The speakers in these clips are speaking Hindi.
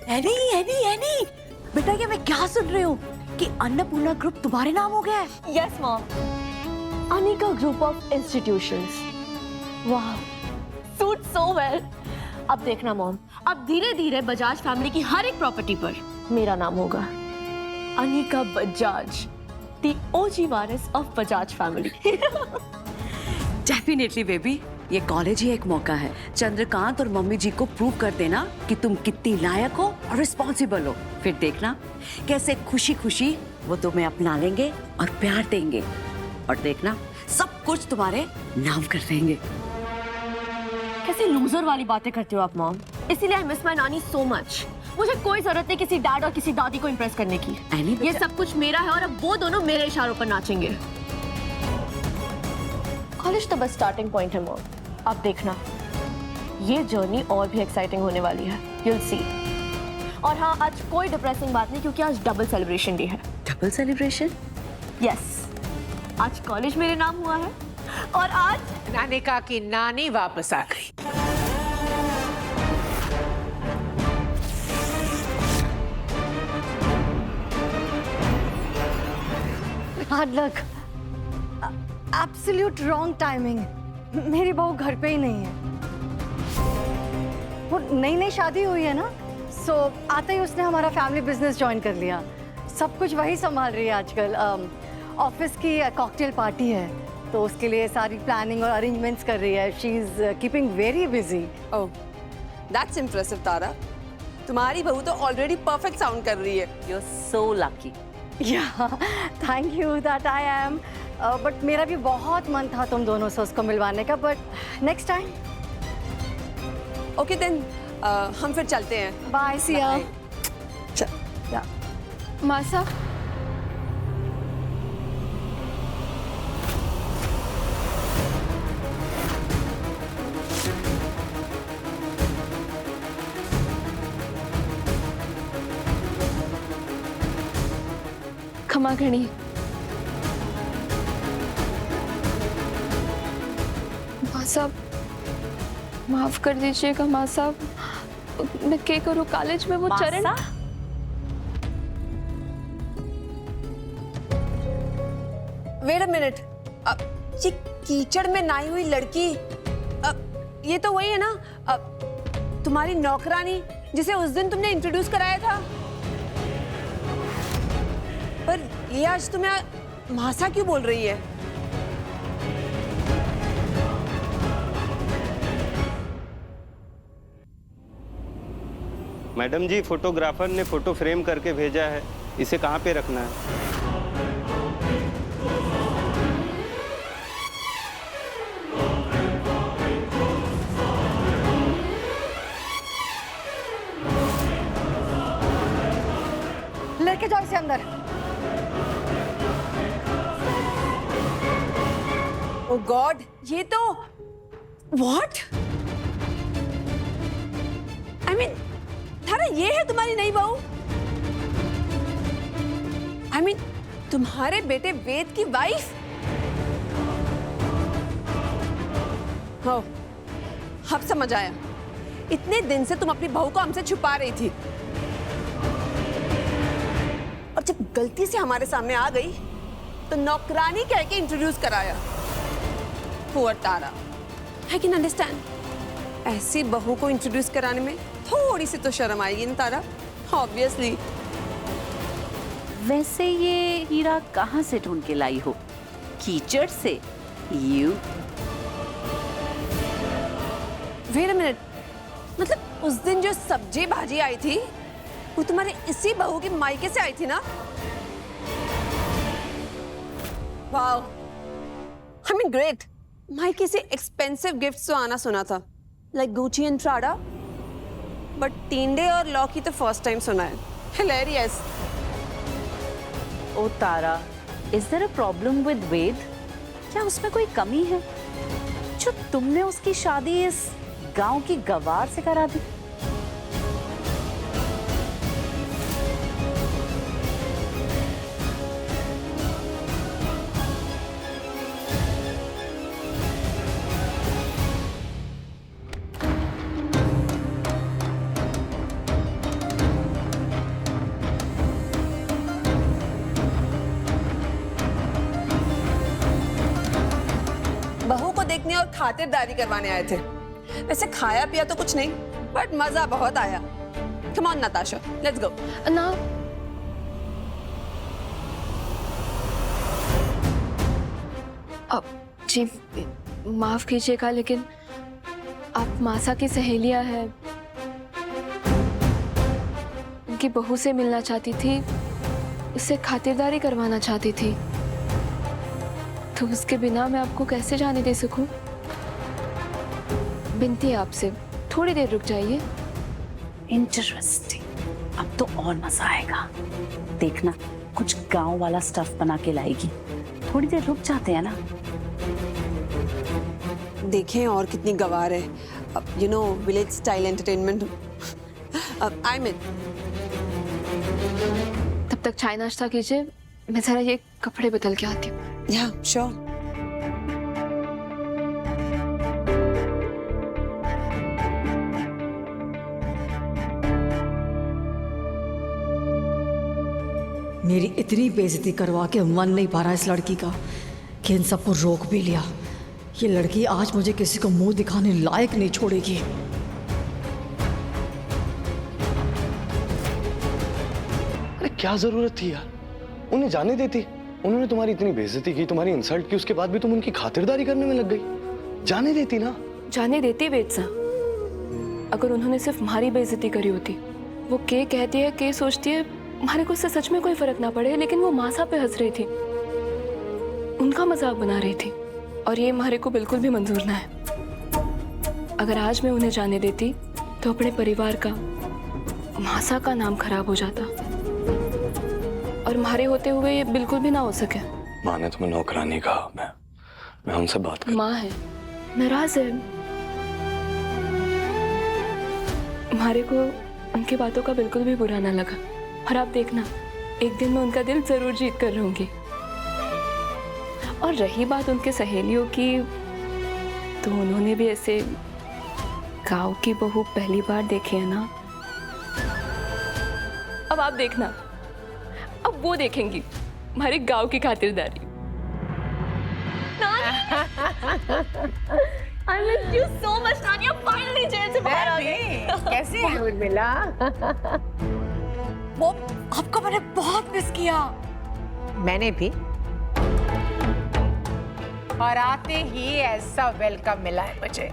एनी एनी एनी, बेटा ये मैं क्या सुन रही हूँ कि अन्नपूर्णा ग्रुप तुम्हारे नाम हो गया है? Yes mom, Anika group of institutions. वाह, सूट सो वेल। अब देखना मॉम, अब धीरे धीरे बजाज फैमिली की हर एक प्रॉपर्टी पर मेरा नाम होगा, Anika Bajaj, the OG Waris of Bajaj family. Definitely baby, ये कॉलेज ही एक मौका है चंद्रकांत और मम्मी जी को प्रूव कर देना कि तुम कितनी लायक हो और रिस्पॉन्सिबल हो। फिर देखना कैसे खुशी खुशी वो तुम्हें अपना लेंगे और प्यार देंगे, और देखना सब कुछ तुम्हारे नाम कर देंगे। कैसे लूजर वाली बातें करते हो आप मॉम, इसीलिए आई मिस माय नानी सो मच। मुझे कोई जरूरत नहीं किसी डैड और किसी दादी को इम्प्रेस करने की। ये सब कुछ मेरा है और अब वो दोनों मेरे इशारों पर नाचेंगे। कॉलेज तो बस स्टार्टिंग पॉइंट है मॉम, अब देखना ये जर्नी और भी एक्साइटिंग होने वाली है, you'll see। और हाँ, आज कोई डिप्रेसिंग बात नहीं क्योंकि आज डबल सेलिब्रेशन डे है। Double celebration? यस, आज कॉलेज मेरे नाम हुआ है और आज नानिका की नानी वापस आ गई। Hard luck, absolute wrong timing. मेरी बहू घर पे ही नहीं है, वो नई नई शादी हुई है ना, सो आते ही उसने हमारा फैमिली बिजनेस ज्वाइन कर लिया। सब कुछ वही संभाल रही है आजकल। ऑफिस की कॉकटेल पार्टी है तो उसके लिए सारी प्लानिंग और अरेंजमेंट्स कर रही है। She is keeping very busy. Oh, that's impressive Tara. तुम्हारी बहू तो ऑलरेडी परफेक्ट साउंड कर रही है। You are so lucky. Yeah thank you that I am, but मेरा भी बहुत मन था तुम दोनों से उसको मिलवाने का, but next time. Okay then, हम फिर चलते हैं। बाय, सी या। चल। मासा, क्षमा करिए। माँ साहब, माफ कर दीजिएगा माँ साहब, मैं क्या करूँ, कॉलेज में वो चरण। वेट अ मिनट, ये कीचड़ में नहाई हुई लड़की, ये तो वही है ना, तुम्हारी नौकरानी जिसे उस दिन तुमने इंट्रोड्यूस कराया था। पर ये आज तुम्हें मासा क्यों बोल रही है? मैडम जी, फोटोग्राफर ने फोटो फ्रेम करके भेजा है, इसे कहाँ पे रखना है? लेके जाओ इसे अंदर। ओह गॉड, ये तो व्हाट? आई मीन थारा, ये है तुम्हारी नई बहू? आई मीन तुम्हारे बेटे वेद की वाइफ? हो, अब समझ आया। इतने दिन से तुम अपनी बहू को हमसे छुपा रही थी, और जब गलती से हमारे सामने आ गई तो नौकरानी कह के इंट्रोड्यूस कराया। Poor Tara, I can understand. ऐसी बहू को इंट्रोड्यूस कराने में थोड़ी सी तो शर्म आएगी ना तारा, ऑब्वियसली। वैसे ये हीरा कहाँ से ढूंढ के लाई हो? कीचड़ से? यू वेट अ मिनट, मतलब उस दिन जो सब्जी भाजी आई थी वो तुम्हारे इसी बहू की मायके से आई थी ना? Wow, I mean great. मायके से एक्सपेंसिव गिफ्ट्स तो आना सुना था, like Gucci and Prada, but टिंडे और लॉकी तो फर्स्ट टाइम सुना है। Hilarious. Oh Tara, is there a problem with Ved? क्या उसमें कोई कमी है जो तुमने उसकी शादी इस गांव की गवार से करा दी? देखने और खातिरदारी करवाने आए थे। वैसे खाया पिया तो कुछ नहीं, बट मजा बहुत आया। Come on Natasha, let's go. ना अब जी माफ कीजिएगा, लेकिन आप मासा की सहेलियां हैं, उनकी बहू से मिलना चाहती थी, उससे खातिरदारी करवाना चाहती थी, तो उसके बिना मैं आपको कैसे जाने दे सकूं? बिनती है आपसे, थोड़ी देर रुक जाइए। इंटरेस्टिंग, अब तो और मजा आएगा। देखना कुछ गांव वाला स्टफ बना के लाएगी। थोड़ी देर रुक जाते हैं ना। देखें और कितनी गवार है। You know, village style entertainment. I mean, तब तक चाय नाश्ता कीजिए, मैं जरा ये कपड़े बदल के आती हूँ। या श्योर। मेरी इतनी बेइज्जती करवा के मन नहीं पा रहा इस लड़की का कि इन सबको रोक भी लिया। ये लड़की आज मुझे किसी को मुंह दिखाने लायक नहीं छोड़ेगी। अरे क्या जरूरत थी यार, उन्हें जाने देती। उन्होंने तुम्हारी इतनी बेइज्जती की, तुम्हारी इंसल्ट की, उसके बाद भी तुम उनकी खातिरदारी करने में लग गई। जाने देती ना। जाने देती वेद सा, अगर उन्होंने सिर्फ हमारी बेइज्जती करी होती। वो के कहती है, के सोचती है हमारे को उससे सच में कोई फर्क ना पड़े, लेकिन वो मासा पे हंस रही थी, उनका मजाक बना रही थी, और ये हमारे को बिल्कुल भी मंजूर ना है। अगर आज मैं उन्हें जाने देती तो अपने परिवार का, मासा का नाम खराब हो जाता, और हमारे होते हुए ये बिल्कुल भी ना हो सके। माँ ने तुम्हें नौकरानी कहा, मैं उनसे बात कर। माँ है, नाराज है, हमारे को उनकी बातों का बिल्कुल भी बुरा ना लगा। और आप देखना, एक दिन मैं उनका दिल जरूर जीत कर रहूंगी। और रही बात उनके सहेलियों की, तो उन्होंने भी ऐसे गांव की बहू पहली बार देखी है ना। अब आप देखना, अब वो देखेंगी हमारे गांव की खातिरदारी। I miss you so much, नानिया। Finally जेल से बाहर आ गई। कैसे है मिला? वो आपको मैंने बहुत मिस किया। मैंने भी। और आते ही ऐसा वेलकम मिला है मुझे,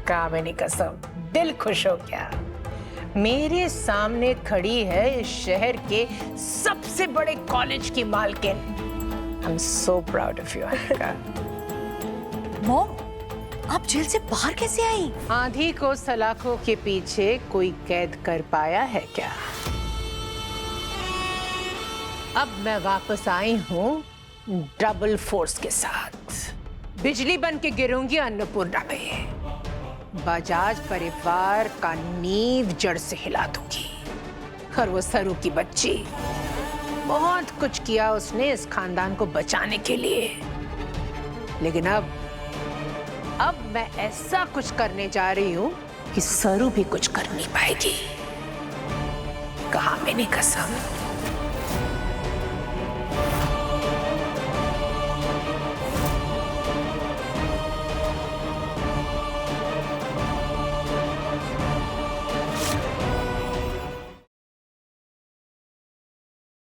कामिनी कसम, दिल खुश हो गया। मेरे सामने खड़ी है इस शहर के सबसे बड़े कॉलेज की मालकिन। I am so proud of you Anika. Mom, आप जेल से बाहर कैसे आई? आंधी को सलाखों के पीछे कोई कैद कर पाया है क्या? अब मैं वापस आई हूँ डबल फोर्स के साथ। बिजली बन के गिरूंगी अन्नपूर्णा पे। बजाज परिवार का नींव जड़ से हिला दूंगी। और वो सरू की बच्ची, बहुत कुछ किया उसने इस खानदान को बचाने के लिए, लेकिन अब मैं ऐसा कुछ करने जा रही हूं कि सरू भी कुछ कर नहीं पाएगी। कहा मैंने कसम।